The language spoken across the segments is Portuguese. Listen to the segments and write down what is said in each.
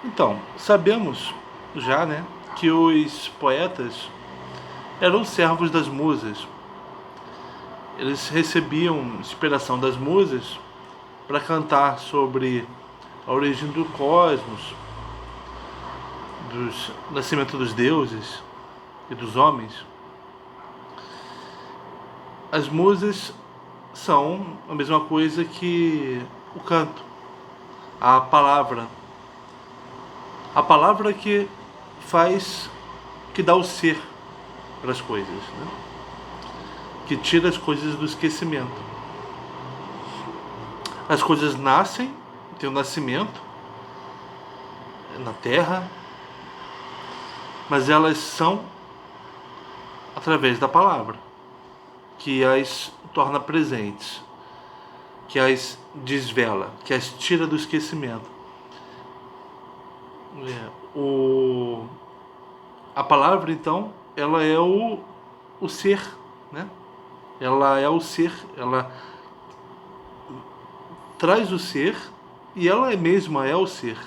Então, sabemos já, né, que os poetas eram servos das musas. Eles recebiam inspiração das musas para cantar sobre a origem do cosmos, do nascimento dos deuses e dos homens. As musas são a mesma coisa que o canto, a palavra. A palavra que faz, que dá o ser para as coisas, né? Que tira as coisas do esquecimento. As coisas nascem, tem o nascimento na terra, mas elas são através da palavra, que as torna presentes, que as desvela, que as tira do esquecimento. A palavra, então, ela é o ser, né? Ela é o ser, ela traz o ser e ela mesma é o ser.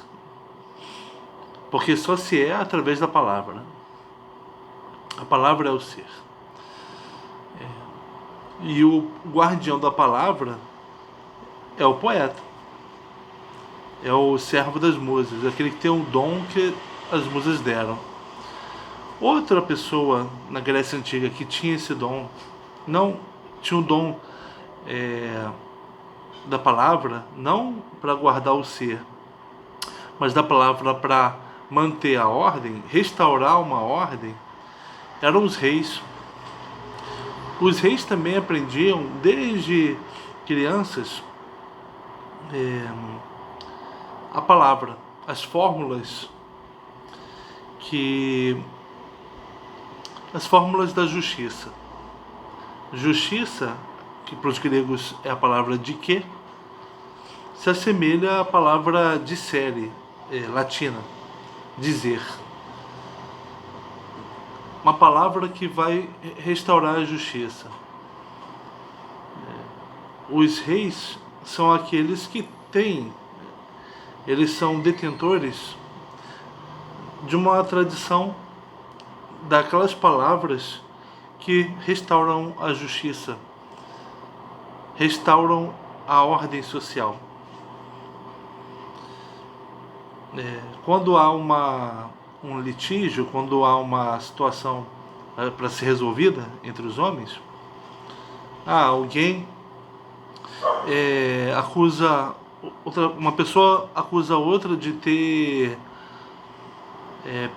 Porque só se é através da palavra, né? A palavra é o ser. E o guardião da palavra é o poeta. É o servo das musas, aquele que tem um dom que as musas deram. Outra pessoa na Grécia Antiga que tinha esse dom, não tinha o dom da palavra, não para guardar o ser, mas da palavra para manter a ordem, restaurar uma ordem, eram os reis. Os reis também aprendiam desde crianças a palavra, as fórmulas as fórmulas da justiça. Justiça, que para os gregos é a palavra dike, se assemelha à palavra dicere, latina, dizer. Uma palavra que vai restaurar a justiça. Os reis são aqueles que têm, eles são detentores de uma tradição daquelas palavras que restauram a justiça, restauram a ordem social. Quando há um litígio, quando há uma situação para ser resolvida entre os homens, alguém acusa uma pessoa acusa outra de ter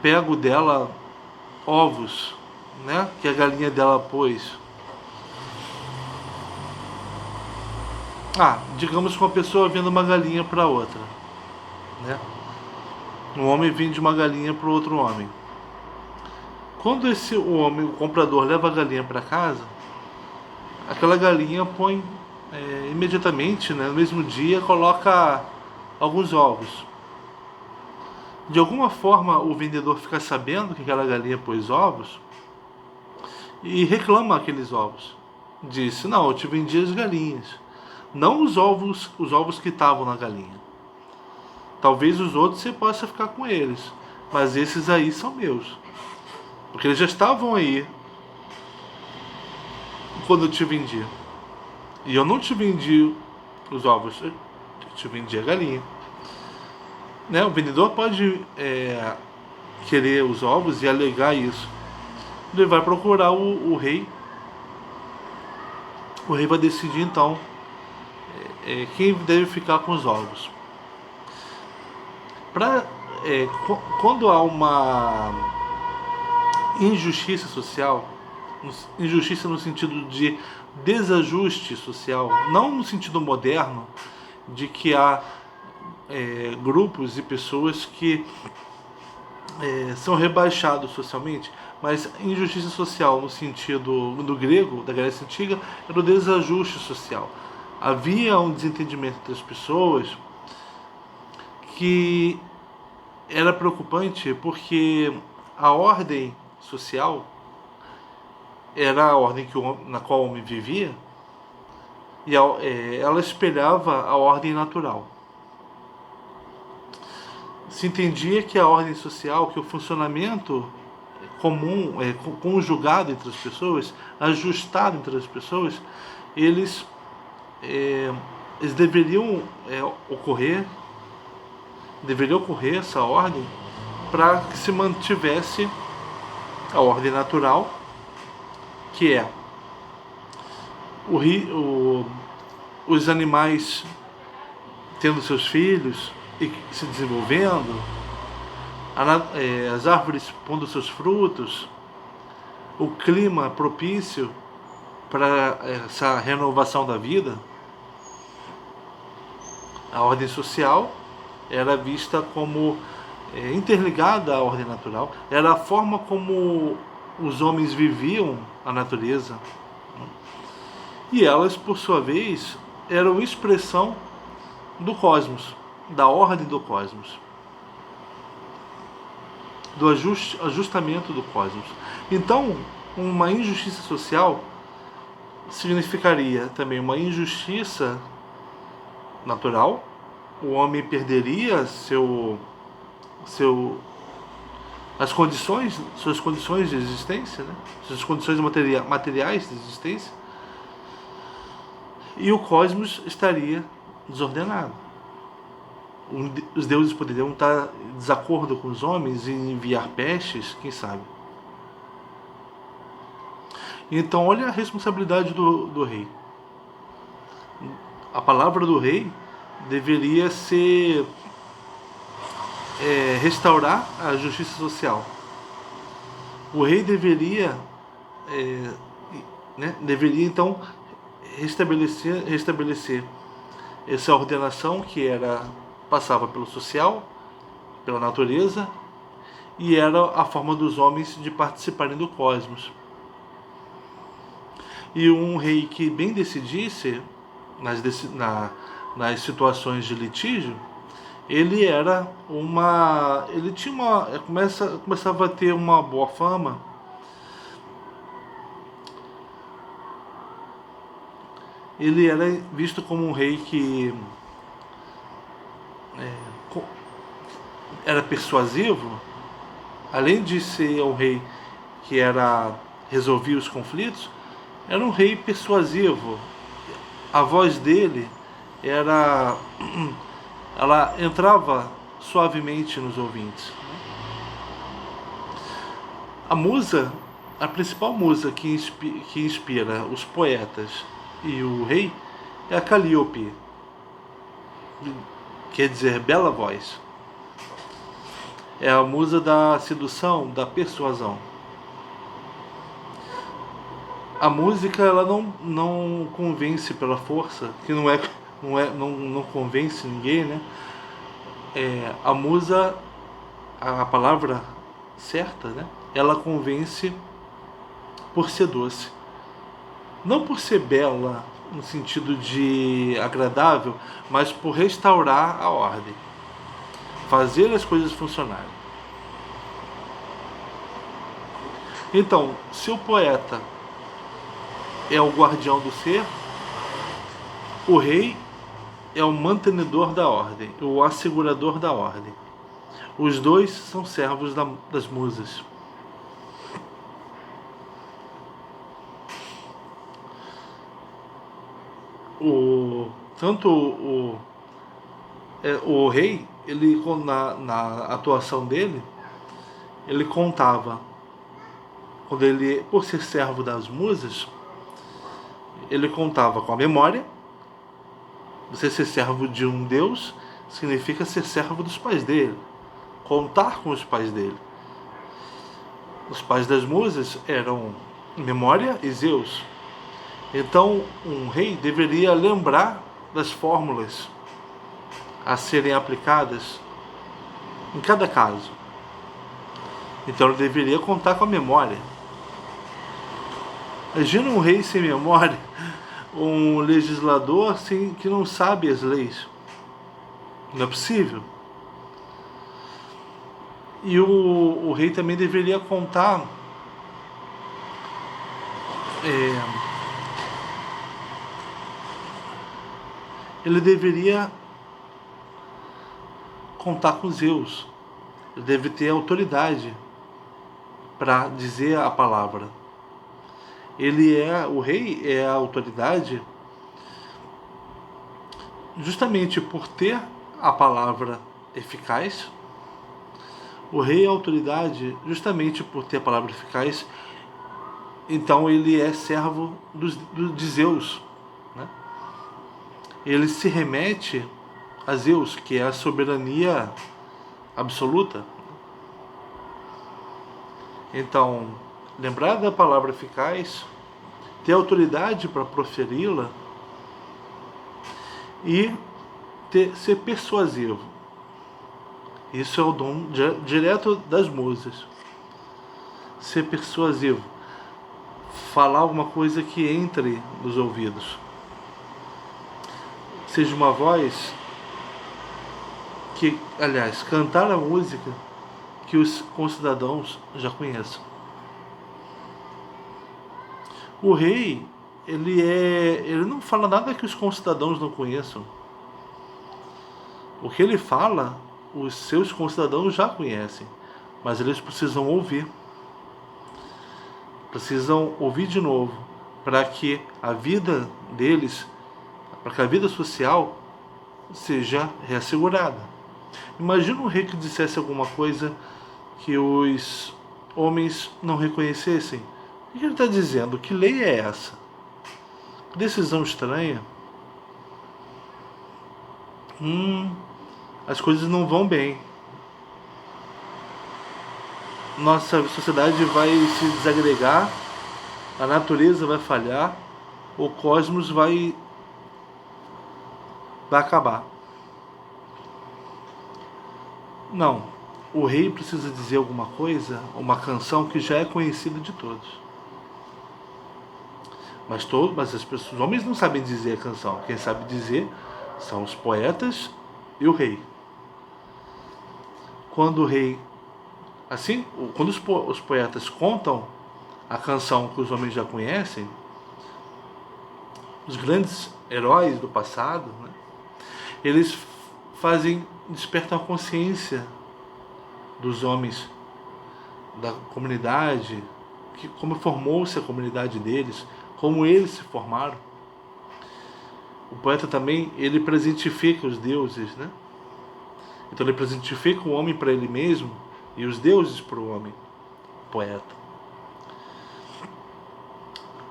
pego dela ovos, né, que a galinha dela pôs. Digamos que uma pessoa vende uma galinha para outra, né? Um homem vende uma galinha para o outro homem. Quando o homem, o comprador, leva a galinha para casa, aquela galinha põe imediatamente, né, no mesmo dia, coloca alguns ovos. De alguma forma, o vendedor fica sabendo que aquela galinha pôs ovos e reclama aqueles ovos. Disse: não, eu te vendi as galinhas, não os ovos que estavam na galinha. Talvez os outros você possa ficar com eles, mas esses aí são meus, porque eles já estavam aí quando eu te vendi. E eu não te vendi os ovos, eu te vendi a galinha. Né? O vendedor pode querer os ovos e alegar isso. Ele vai procurar o rei. O rei vai decidir então quem deve ficar com os ovos. Quando há uma injustiça social, injustiça no sentido de desajuste social, não no sentido moderno de que há grupos e pessoas que são rebaixados socialmente, mas injustiça social no sentido do grego, da Grécia Antiga, era o desajuste social. Havia um desentendimento entre as pessoas que era preocupante porque a ordem social era a ordem na qual o homem vivia e ela espelhava a ordem natural. se entendia que a ordem social, que o funcionamento comum, conjugado entre as pessoas, ajustado entre as pessoas, eles, é, eles ocorrer, deveria ocorrer essa ordem para que se mantivesse a ordem natural, que é os animais tendo seus filhos e se desenvolvendo, as árvores pondo seus frutos, o clima propício para essa renovação da vida. A ordem social era vista como interligada à ordem natural, era a forma como os homens viviam a natureza, e elas, por sua vez, eram expressão do cosmos, da ordem do cosmos, do ajustamento do cosmos. Então, uma injustiça social significaria também uma injustiça natural. O homem perderia suas condições de existência, né? Suas condições materiais de existência, e o cosmos estaria desordenado. Os deuses poderiam estar em desacordo com os homens e enviar pestes, quem sabe. Então, olha a responsabilidade do rei. A palavra do rei deveria ser restaurar a justiça social. O rei deveria então restabelecer essa ordenação que passava pelo social, pela natureza, e era a forma dos homens de participarem do cosmos. E um rei que bem decidisse nas situações de litígio, ele começava a ter uma boa fama. Ele era visto como um rei que era persuasivo, além de ser um rei que resolvia os conflitos, era um rei persuasivo. A voz dele ela entrava suavemente nos ouvintes. A principal musa que inspira os poetas e o rei é a Calíope, quer dizer bela voz. É a musa da sedução, da persuasão. A música, ela não convence pela força, que não convence ninguém, né? A musa, a palavra certa, né? Ela convence por ser doce, não por ser bela no sentido de agradável, mas por restaurar a ordem, fazer as coisas funcionarem. Então, se o poeta é o guardião do ser, o rei é o mantenedor da ordem, o assegurador da ordem. Os dois são servos das musas. O rei, ele, na atuação dele, ele contava, quando ele, por ser servo das musas, ele contava com a memória. Você ser servo de um Deus significa ser servo dos pais dele, contar com os pais dele. Os pais das musas eram Memória e Zeus. Então, um rei deveria lembrar das fórmulas a serem aplicadas em cada caso. Então, ele deveria contar com a memória. Imagina um rei sem memória, um legislador que não sabe as leis. Não é possível. E o rei também deveria contar contar com Zeus. Ele deve ter autoridade para dizer a palavra. O rei é a autoridade justamente por ter a palavra eficaz. O rei é a autoridade justamente por ter a palavra eficaz. Então ele é servo de Zeus, né? Ele se remete a Zeus, que é a soberania absoluta. Então, lembrar da palavra eficaz, ter autoridade para proferi-la e ser persuasivo. Isso é o dom direto das musas. Ser persuasivo. Falar alguma coisa que entre nos ouvidos. Seja uma voz que, aliás, cantar a música que os concidadãos já conheçam. O rei, ele não fala nada que os concidadãos não conheçam. O que ele fala, os seus concidadãos já conhecem, mas eles precisam ouvir. Precisam ouvir de novo, para que a vida deles, para que a vida social seja reassegurada. Imagina um rei que dissesse alguma coisa que os homens não reconhecessem. O que ele está dizendo? Que lei é essa? Que decisão estranha? As coisas não vão bem. Nossa sociedade vai se desagregar, a natureza vai falhar, o cosmos vai acabar. Não, o rei precisa dizer alguma coisa, uma canção que já é conhecida de todos. Mas os homens não sabem dizer a canção. Quem sabe dizer são os poetas e o rei. Quando o rei, assim, quando os poetas contam a canção que os homens já conhecem, os grandes heróis do passado, né, eles despertam a consciência dos homens da comunidade, como formou-se a comunidade deles, como eles se formaram. O poeta também, ele presentifica os deuses, né? Então ele presentifica o homem para ele mesmo e os deuses para o homem, o poeta.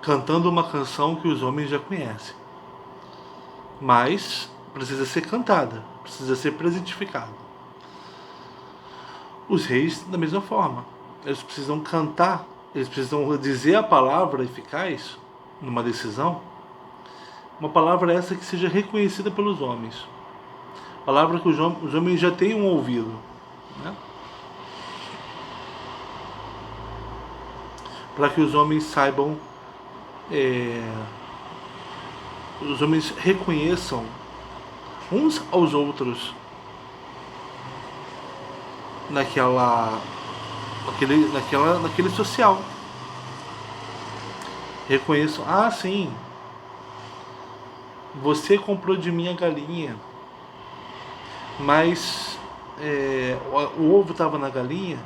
Cantando uma canção que os homens já conhecem. Mas precisa ser cantada, precisa ser presentificada. Os reis, da mesma forma, eles precisam cantar, eles precisam dizer a palavra eficaz numa decisão, uma palavra essa que seja reconhecida pelos homens, palavra que os homens já tenham ouvido, né? Para que os homens saibam, os homens reconheçam uns aos outros naquele social. Reconheçam, sim, você comprou de mim a galinha, mas o ovo estava na galinha.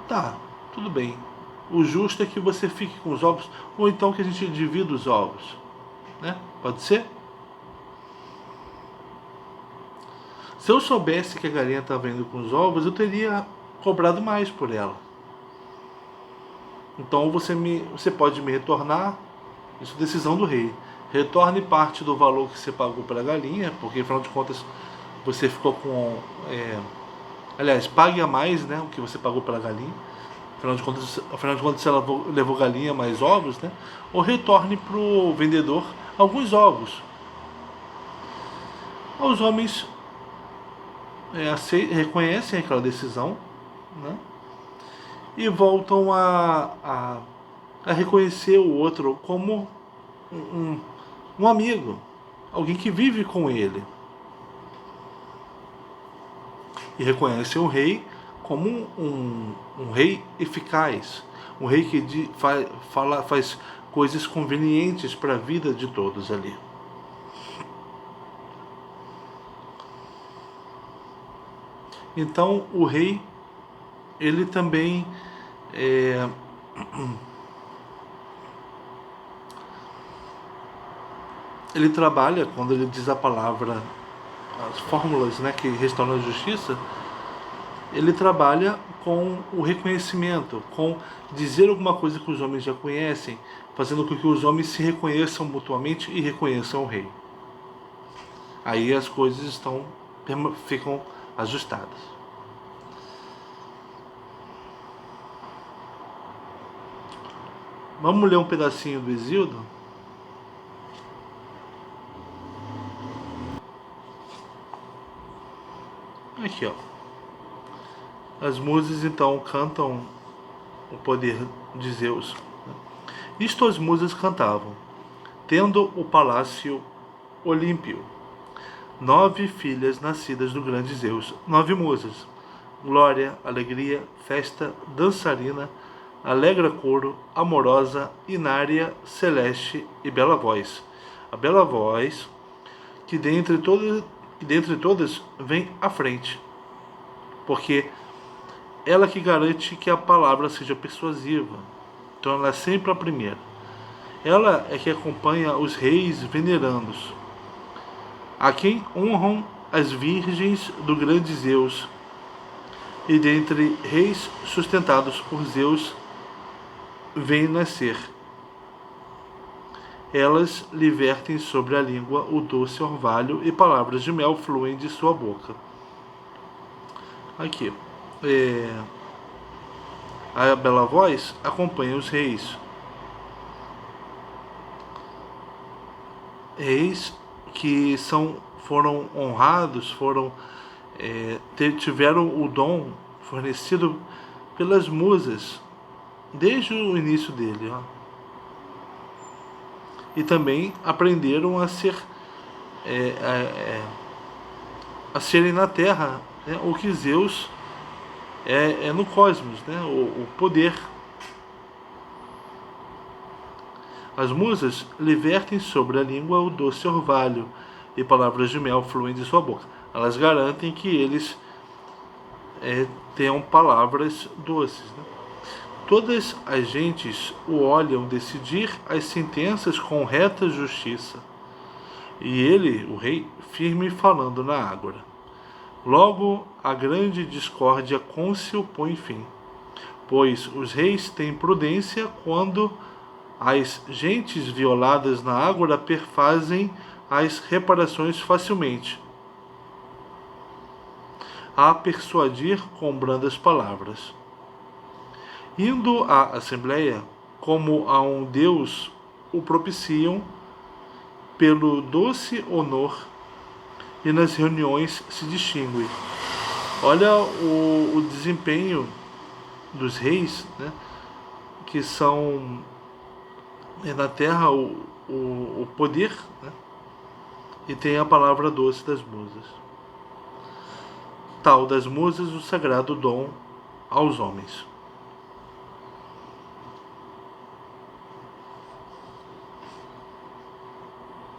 Tá, tudo bem. O justo é que você fique com os ovos, ou então que a gente divida os ovos, né? Pode ser? Se eu soubesse que a galinha estava indo com os ovos, eu teria cobrado mais por ela. Então você pode me retornar, isso é decisão do rei. Retorne parte do valor que você pagou pela galinha, porque afinal de contas você ficou com... aliás, pague a mais, né, o que você pagou pela galinha. Afinal de contas ela levou galinha mais ovos, né? Ou retorne para o vendedor alguns ovos. Os homens reconhecem aquela decisão, né? E voltam a reconhecer o outro como um amigo, alguém que vive com ele. E reconhecem o rei como um rei eficaz, um rei que faz coisas convenientes para a vida de todos ali. Então o rei, ele também ele trabalha, quando ele diz a palavra, as fórmulas, né, que restauram a justiça, ele trabalha com o reconhecimento, com dizer alguma coisa que os homens já conhecem, fazendo com que os homens se reconheçam mutuamente e reconheçam o rei. Aí as coisas ficam ajustadas. Vamos ler um pedacinho do Exíodo? Aqui, ó. As musas então cantam o poder de Zeus. Isto as musas cantavam, tendo o palácio Olímpio 9 filhas nascidas do grande Zeus, 9 musas: glória, alegria, festa, dançarina, alegra coro, amorosa, inária, celeste e bela voz. A bela voz que dentre todas vem à frente, porque ela que garante que a palavra seja persuasiva. Então ela é sempre a primeira. Ela é que acompanha os reis venerandos, a quem honram as virgens do grande Zeus, e dentre reis sustentados por Zeus vem nascer. Elas lhe vertem sobre a língua o doce orvalho e palavras de mel fluem de sua boca. Aqui. A bela voz acompanha os reis. Reis que foram honrados, tiveram o dom fornecido pelas musas desde o início dele, ó. E também aprenderam a serem na Terra, né, o que Zeus é no cosmos, né, o poder. As musas lhe vertem sobre a língua o doce orvalho e palavras de mel fluem de sua boca. Elas garantem que eles tenham palavras doces, né? Todas as gentes o olham decidir as sentenças com reta justiça, e ele, o rei, firme falando na ágora. Logo a grande discórdia cônsil põe fim, pois os reis têm prudência quando as gentes violadas na ágora perfazem as reparações facilmente, a persuadir com brandas palavras. Indo à assembleia, como a um deus o propiciam pelo doce honor, e nas reuniões se distingue. Olha o desempenho dos reis, né, que são na terra o poder, né, e tem a palavra doce das musas. Tal das musas o sagrado dom aos homens.